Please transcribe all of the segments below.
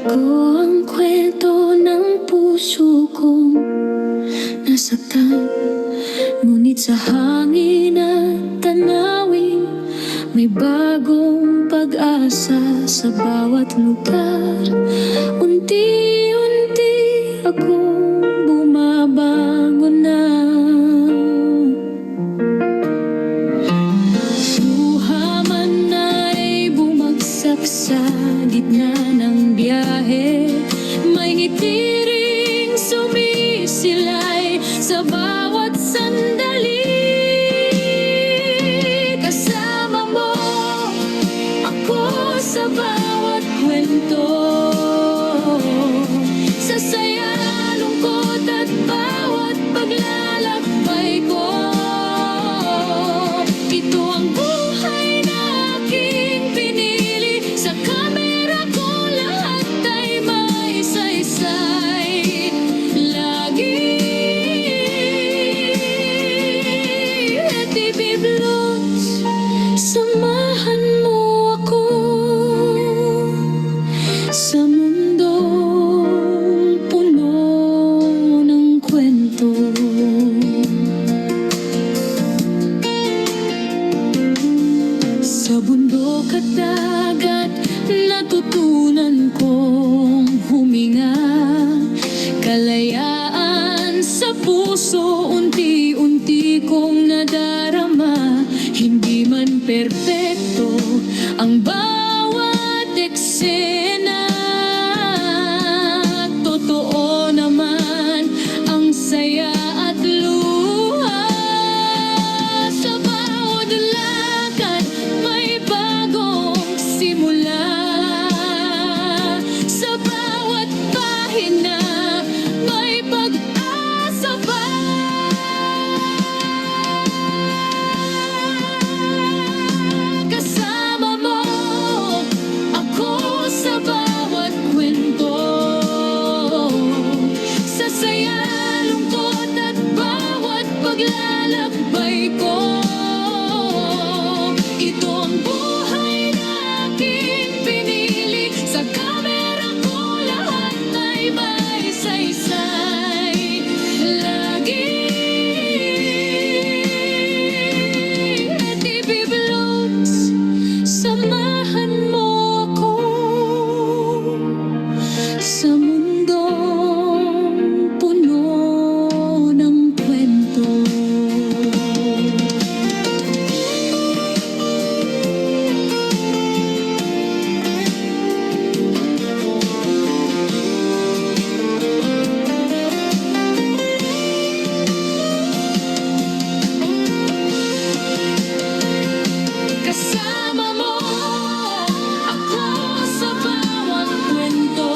ko ang kwento ng puso kong nasaktan. Ngunit sa hangin at tanawin, may bagong pag-asa sa bawat lugar. Unti-unti akong bumabangon na. Luha man ay bumagsak sa gitna ng biyahe, may ngiti ring sumisilay sa bawat sandali. Kasama mo ako sa bawat kwento, sa saya, lungkot at bawat paglalakbay ko. Ito ang buhay na aking pinili, sa kamera ko lahat ay may saysay. Lagi TV Vlogs, samahan mo ako sa mundong puno ng kwento. Sa bundok at dagat, natutunan kong huminga. Kalayaan sa puso, unti-unti kong nadarama. Hindi man perpekto ang bawat eksena, totoo naman ang saya at luha. Sa bawat lakad may bagong simula, sa bawat pahina may pag-asa pa. Kasama mo ako sa bawat kwento, sa saya, lungkot at bawat paglalakbay ko. Ito ang buhay na aking pinili, sa kamera ko lahat ay may saysay. Lagi TV Vlogs, samahan mo ako sa mundong puno ng kwento. Kasama mo ako sa bawat kwento,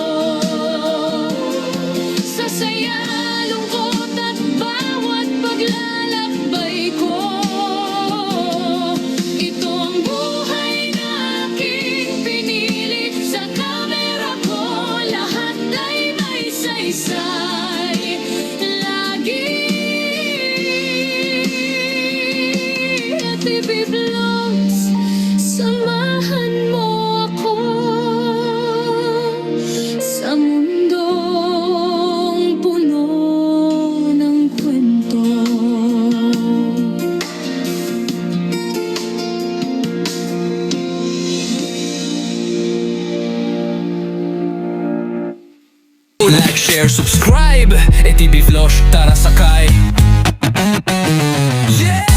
sa saya, lungkot at bawat paglalakbay ko. Ito ang buhay na aking pinili, sa kamera ko lahat ay may saysay. Lagi TV Vlogs, samahan mo ako sa mundong puno ng kwento. Like, share, subscribe. TV Vlogs, tara sakay. Yeah!